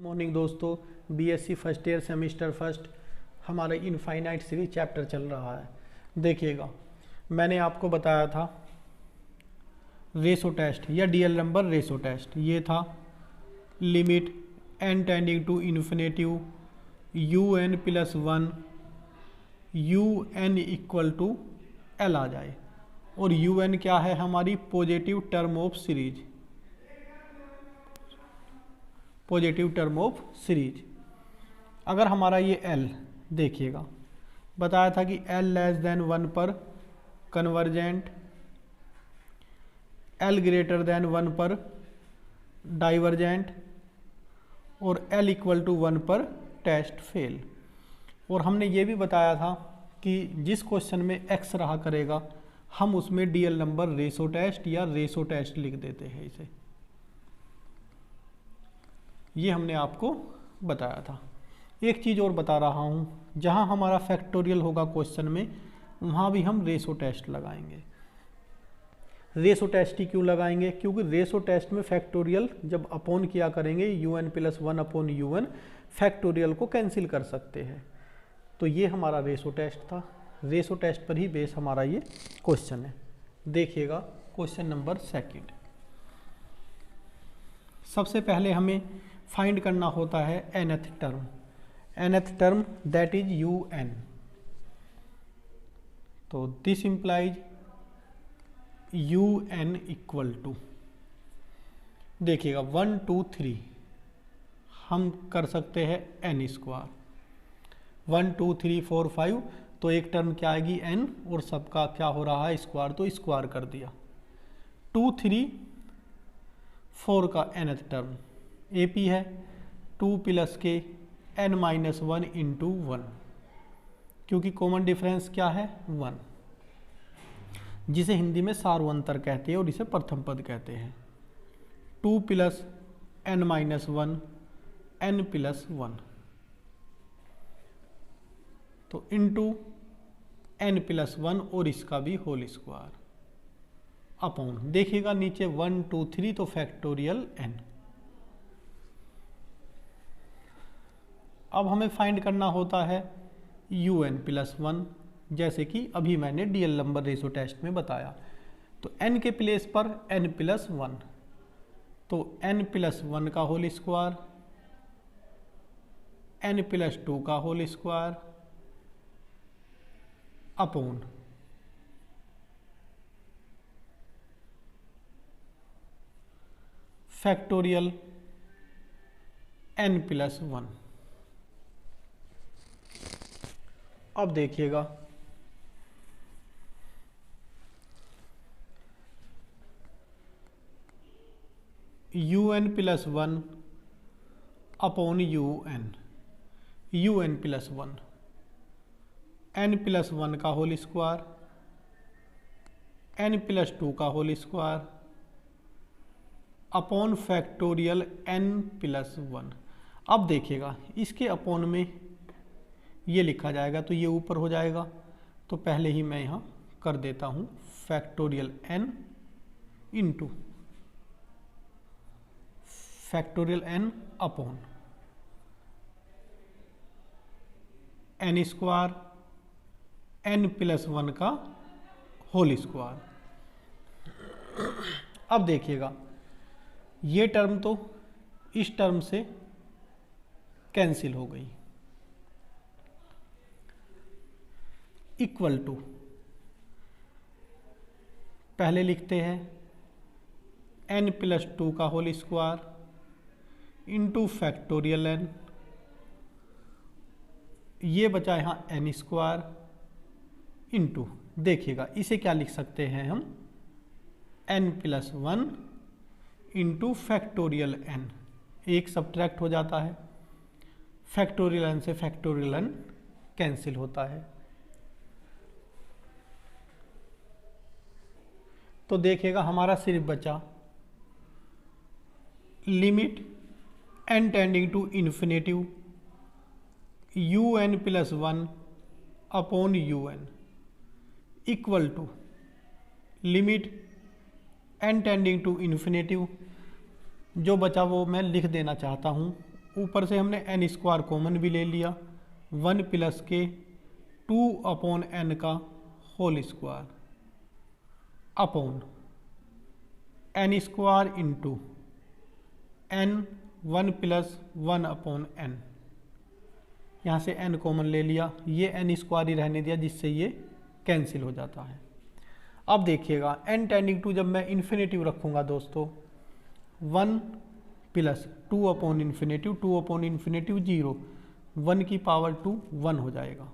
Morning दोस्तों, BSc first year semester first हमारा infinite series chapter चल रहा है। देखिएगा, मैंने आपको बताया था रेशो टेस्ट या डीएल नंबर रेशो टेस्ट। ये था limit N tending to infinitive you N plus one U N equal to L आ जाए, और यू एन क्या है? हमारी positive term of series, positive term of series. अगर हमारा ये एल देखिएगा, बताया था कि एल लेस देन वन पर convergent, L greater than one पर डाइवर्जेंट, और एल इक्वल टू वन पर टेस्ट फेल। और हमने ये भी बताया था कि जिस क्वेश्चन में एक्स रहा करेगा हम उसमें डीएल नंबर रेशो टेस्ट या रेशो टेस्ट लिख देते हैं इसे। ये हमने आपको बताया था। एक चीज़ और बता रहा हूँ, जहाँ हमारा फैक्टोरियल होगा क्वेश्चन में वहाँ भी हम रेशो टेस्ट लगाएंगे। रेशो टेस्ट ही क्यों लगाएंगे? क्योंकि रेशो टेस्ट में फैक्टोरियल जब अपॉन किया करेंगे u N plus one upon u n, factorial को कैंसिल कर सकते हैं। तो ये हमारा रेशो टेस्ट था। रेशो टेस्ट पर ही बेस हमारा ये क्वेश्चन है। देखिएगा क्वेश्चन नंबर सेकंड। सबसे पहले हमें फाइंड करना होता है nth term. nth term that is U N. तो this implies you N equal to, देखिएगा 1 2 3 हम कर सकते हैं एन स्क्वायर, 1 2 3 4 5, तो एक टर्म क्या आएगी एन, और सबका क्या हो रहा है स्क्वायर, तो स्क्वायर कर दिया। 2 3 4 का nth टर्म ए पी है, 2 प्लस के n minus one into one, क्योंकि कॉमन डिफरेंस क्या है 1, जिसे हिंदी में सार्वंतर कहते हैं और इसे प्रथम पद कहते हैं। 2 plus n minus one n plus one, तो इंटू एन प्लस वन और इसका भी होल स्क्वायर अपॉन, देखिएगा नीचे 1 2 3 तो फैक्टोरियल एन। अब हमें फाइंड करना होता है यू एन प्लस वन, जैसे कि अभी मैंने डीएल नंबर रेशो टेस्ट में बताया। तो एन के प्लेस पर एन प्लस वन, तो एन प्लस वन का whole square, n plus two का whole square upon factorial n plus one. अब देखिएगा, u N plus one upon u N plus one, n plus one का whole square, n plus two का whole square upon factorial n plus one. अब देखिएगा, इसके upon में ये लिखा जाएगा तो ये ऊपर हो जाएगा, तो पहले ही मैं यहाँ कर देता हूँ factorial n into factorial n upon n square n plus one का होल स्क्वायर। अब देखिएगा, ये टर्म तो इस टर्म से कैंसिल हो गई, इक्वल टू, पहले लिखते हैं एन प्लस टू का whole square into factorial n, ये बचा यहाँ एन स्क्वायर इंटू, देखिएगा इसे क्या लिख सकते हैं हम, n plus one into factorial n, एक सब्ट्रैक्ट हो जाता है, फैक्टोरियल एन से फैक्टोरियल एन कैंसिल होता है। तो देखिएगा हमारा सिर्फ बचा limit N tending to infinitive you N plus one upon u N equal to limit N tending to infinitive, जो बचा वो मैं लिख देना चाहता हूँ ऊपर से हमने एन स्क्वायर कॉमन भी ले लिया, 1 प्लस के 2 अपॉन एन का whole square upon n square into n 1 plus 1 upon n. यहाँ से एन कॉमन ले लिया, ये एन स्क्वायर ही रहने दिया जिससे ये कैंसिल हो जाता है। अब देखिएगा एन टेंडिंग टू जब मैं इन्फिनेटिव रखूँगा दोस्तों, 1 plus 2 upon infinitive, 2 upon infinitive 0, 1 की पावर 2 1 हो जाएगा।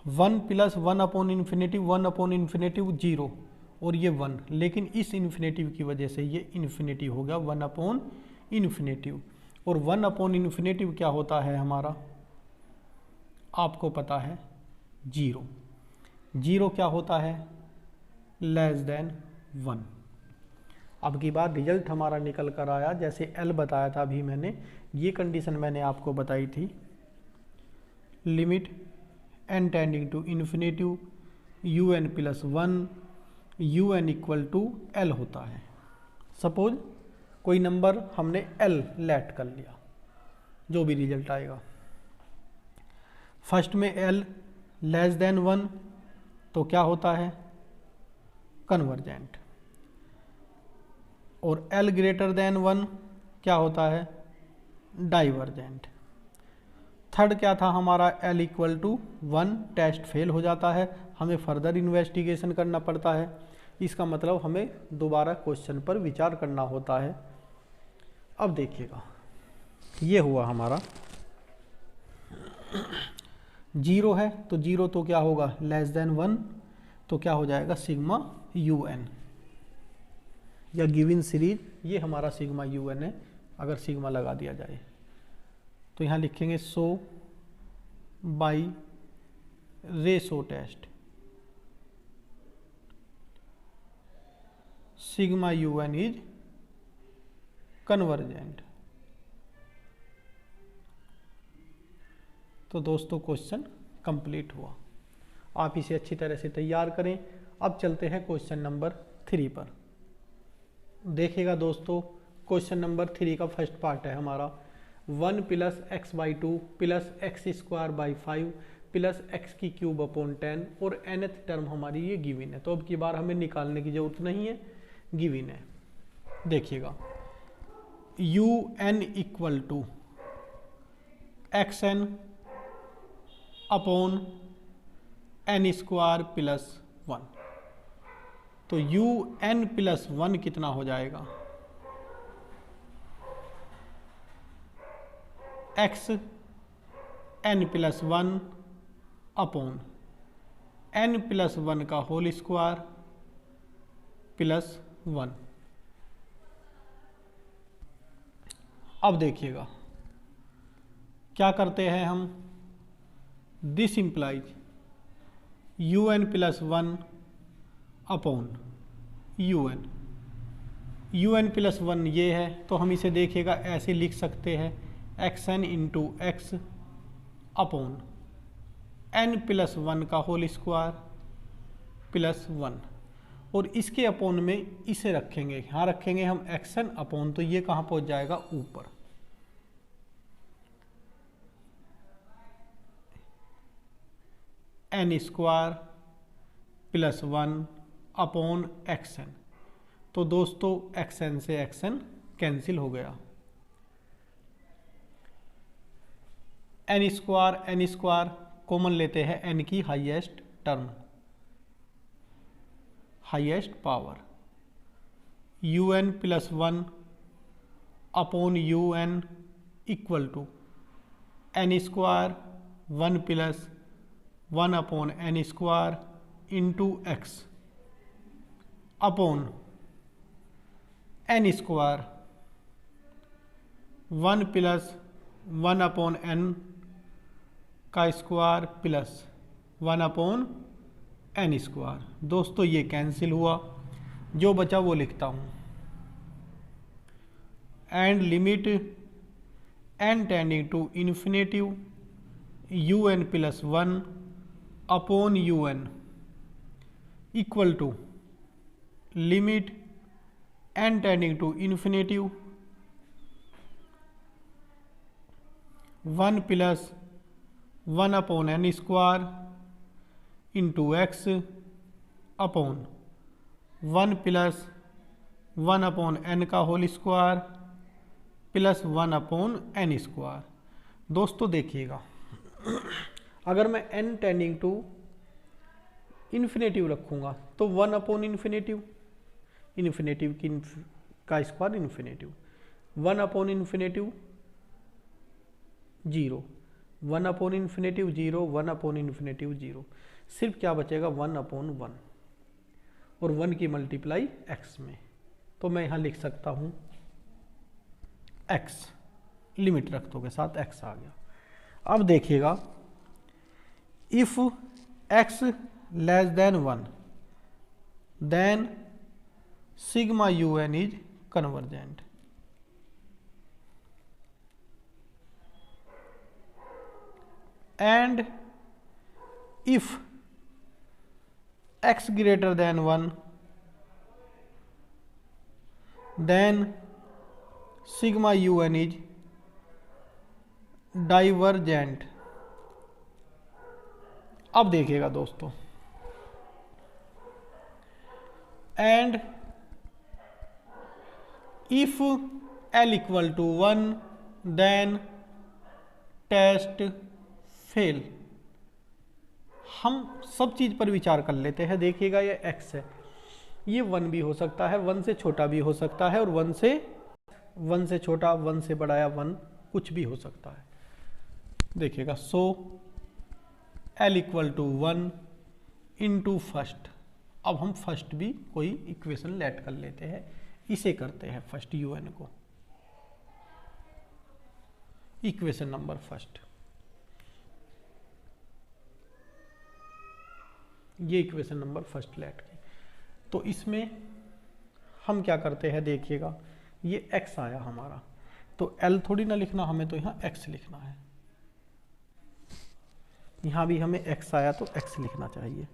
One plus 1 upon infinitive, 1 upon infinitive 0 और ये 1, लेकिन इस इन्फिनेटिव की वजह से ये इन्फिनेटिव हो गया 1 अपॉन इन्फिनेटिव। और 1 अपॉन इन्फिनेटिव क्या होता है हमारा, आपको पता है 0। 0 क्या होता है, लेस देन 1। अब की बार रिजल्ट हमारा निकल कर आया जैसे एल बताया था अभी मैंने, ये कंडीशन मैंने आपको बताई थी, limit N tending to infinitive you N plus 1 u N equal to l होता है। सपोज कोई नंबर हमने एल लेट कर लिया, जो भी रिजल्ट आएगा, फर्स्ट में एल लेस देन 1 तो क्या होता है, कन्वर्जेंट, और एल ग्रेटर देन 1 क्या होता है, डाइवर्जेंट। थर्ड क्या था हमारा, l equal to 1, test fail हो जाता है, हमें फर्दर इन्वेस्टिगेशन करना पड़ता है। इसका मतलब हमें दोबारा क्वेश्चन पर विचार करना होता है। अब देखिएगा ये हुआ हमारा 0 है, तो 0 तो क्या होगा, लेस देन 1, तो क्या हो जाएगा सिग्मा यू एन, या गिवन सीरीज ये हमारा सिग्मा यू एन है। अगर सिग्मा लगा दिया जाए तो यहाँ लिखेंगे so by ratio test sigma u n is convergent. तो दोस्तों क्वेश्चन कंप्लीट हुआ, आप इसे अच्छी तरह से तैयार करें। अब चलते हैं क्वेश्चन नंबर 3 पर। देखिएगा दोस्तों क्वेश्चन नंबर 3 का फर्स्ट पार्ट है हमारा, 1 plus x by 2 plus x square by 5 plus x की क्यूब अपॉन 10 और nth टर्म हमारी ये गिवन है। तो अब की बार हमें निकालने की जरूरत नहीं है, गिवन है। देखिएगा u N equal to x n upon n square plus 1, तो यू एन प्लस 1 कितना हो जाएगा, x n plus 1 upon n plus 1 का होल स्क्वायर प्लस 1। अब देखिएगा क्या करते हैं हम, this implies you N plus 1 upon u N plus 1 ये है, तो हम इसे देखिएगा ऐसे लिख सकते हैं x n into x upon n plus 1 का होल स्क्वायर प्लस 1, और इसके अपॉन में इसे रखेंगे, यहाँ रखेंगे हम एक्स एन अपॉन, तो ये कहाँ पहुँच जाएगा ऊपर, n square plus 1 upon x n. तो दोस्तों एक्स एन से एक्स एन कैंसिल हो गया, एन स्क्वायर कॉमन लेते हैं, एन की highest term, highest power, u N plus 1 upon u N equal to n square 1 plus 1 upon n square into x upon n square 1 plus 1 upon n का square plus 1 upon n square. दोस्तों ये cancel हुआ, जो बचा वो लिखता हूँ, and limit N tending to infinitive you N plus 1 upon u N equal to limit n tending to infinitive 1 plus 1 upon n square into x upon 1 plus 1 upon n का whole square plus 1 upon n square. दोस्तों देखिएगा, अगर मैं n tending to infinitive रखूँगा तो 1 upon infinitive, infinitive की का square infinitive, 1 upon infinitive 0, 1 upon infinitive 0, 1 upon infinitive 0, सिर्फ क्या बचेगा 1 अपॉन 1 और 1 की मल्टीप्लाई x में। तो मैं यहाँ लिख सकता हूँ x, लिमिट रख दो के साथ x आ गया। अब देखिएगा, if x less then 1 then sigma un is convergent. And if x greater than 1 then sigma un is divergent। अब देखिएगा दोस्तों, एंड if l equal to 1 then test fail. हम सब चीज़ पर विचार कर लेते हैं। देखिएगा ये x है, ये 1 भी हो सकता है, 1 से छोटा भी हो सकता है, और 1 से छोटा, 1 से बड़ा या 1 कुछ भी हो सकता है। देखिएगा, so l equal to 1 into first. अब हम फर्स्ट भी कोई इक्वेशन लेट कर लेते हैं, इसे करते हैं फर्स्ट un को, इक्वेशन नंबर फर्स्ट। ये इक्वेशन नंबर फर्स्ट लेट की, तो इसमें हम क्या करते हैं, देखिएगा ये x आया हमारा, तो l थोड़ी ना लिखना हमें, तो यहाँ x लिखना है। यहाँ भी हमें x आया तो x लिखना चाहिए,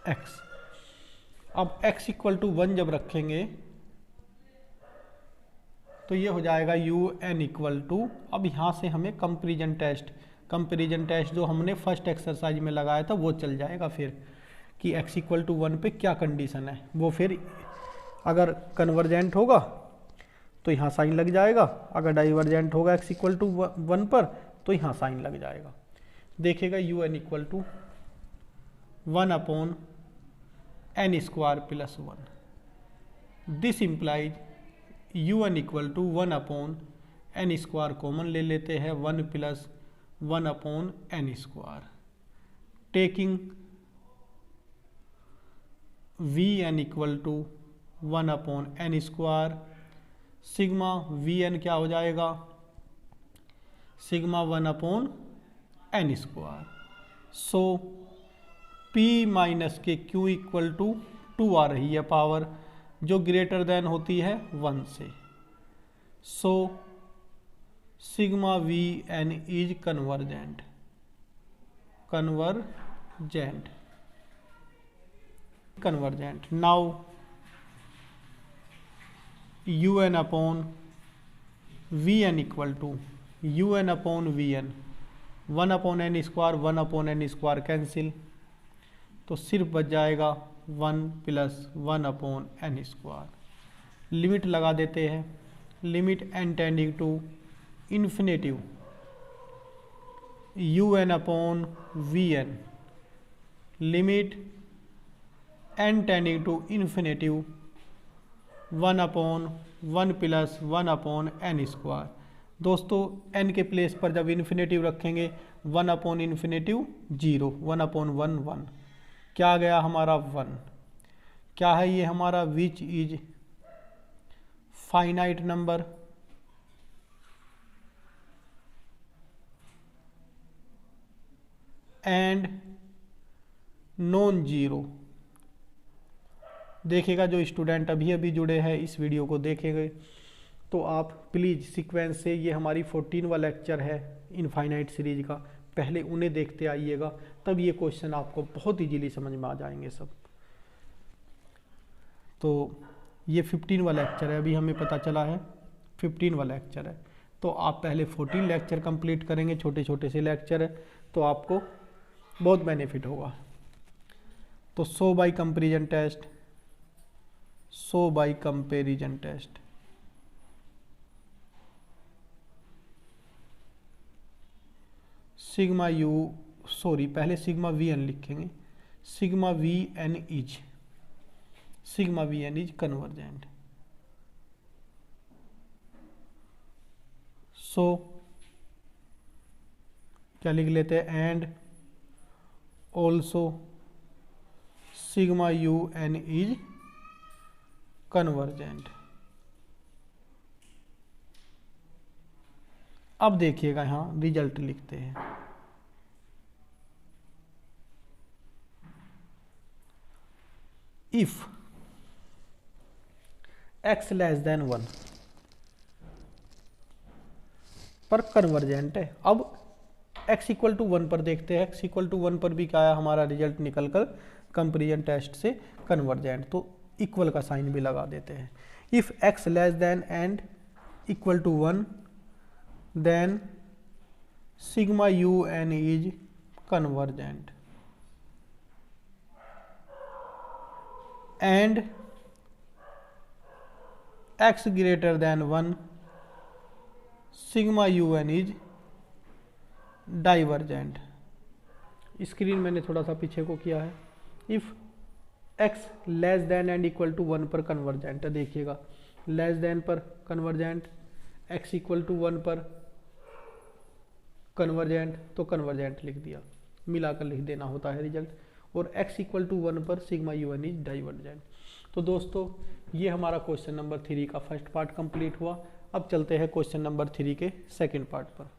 x। अब x इक्वल टू 1 जब रखेंगे तो ये हो जाएगा un इक्वल टू, अब यहाँ से हमें कंपैरिजन टेस्ट जो हमने फर्स्ट एक्सरसाइज में लगाया था वो चल जाएगा फिर, कि x इक्वल टू 1 पे क्या कंडीशन है, वो फिर अगर कन्वर्जेंट होगा तो यहाँ साइन लग जाएगा, अगर डाइवर्जेंट होगा x इक्वल टू 1 पर तो यहाँ साइन लग जाएगा। देखिएगा un equal to 1 upon n square plus 1, this implies un equal to 1 upon n square common ले लेते हैं, 1 plus 1 upon n square, taking vn equal to 1 upon n square, sigma vn क्या हो जाएगा, sigma 1 upon n square. So p minus के q equal to 2 आ रही है पावर, जो ग्रेटर देन होती है 1 से। So sigma vn is convergent, now un upon vn equal to un upon vn, 1 upon n square, 1 upon n square cancel, तो सिर्फ बच जाएगा 1 plus 1 upon n square. Limit लगा देते हैं, limit n tending to infinitive un upon vn, limit n tending to infinitive 1 upon 1 plus 1 upon n square. दोस्तों n के place पर जब इन्फिनेटिव रखेंगे 1 अपॉन इन्फिनेटिव 0, 1 अपॉन 1 1, क्या आ गया हमारा 1। क्या है ये हमारा, which is finite number, and non zero. देखिएगा जो स्टूडेंट अभी अभी जुड़े हैं इस वीडियो को देखेंगे तो आप प्लीज़ सीक्वेंस से, ये हमारी 14वां लेक्चर है इनफाइनाइट सीरीज का, पहले उन्हें देखते आइएगा, तब ये क्वेश्चन आपको बहुत इजीली समझ में आ जाएंगे सब। तो ये 15 वाला लेक्चर है, अभी हमें पता चला है 15 वाला लेक्चर है। तो आप पहले 14 लेक्चर कंप्लीट करेंगे, छोटे छोटे से लेक्चर है, तो आपको बहुत बेनिफिट होगा। तो so by comparison test, so by comparison test, sigma u, sorry पहले सिग्मा वी एन लिखेंगे, sigma v n is, sigma v n is convergent. So क्या लिख लेते हैं, and also sigma u n is convergent. अब देखिएगा यहाँ result लिखते हैं, इफ x लेस देन 1 पर कन्वर्जेंट है। अब x इक्वल टू 1 पर देखते हैं, x इक्वल टू 1 पर भी क्या आया हमारा रिजल्ट निकल कर कंपैरिजन टेस्ट से कन्वर्जेंट, तो इक्वल का साइन भी लगा देते हैं। If x less than and equal to 1 then sigma u n is convergent, and x greater than 1 sigma u n is divergent. Screen मैंने थोड़ा सा पीछे को किया है। If x less than and equal to 1 पर कन्वर्जेंट है, देखिएगा लेस देन पर कन्वर्जेंट, x इक्वल टू 1 पर कन्वर्जेंट, तो कन्वर्जेंट लिख दिया, मिलाकर लिख देना होता है रिजल्ट। और x इक्वल टू 1 पर sigma u n is divergent. तो दोस्तों ये हमारा क्वेश्चन नंबर 3 का फर्स्ट पार्ट कंप्लीट हुआ। अब चलते हैं क्वेश्चन नंबर 3 के सेकंड पार्ट पर।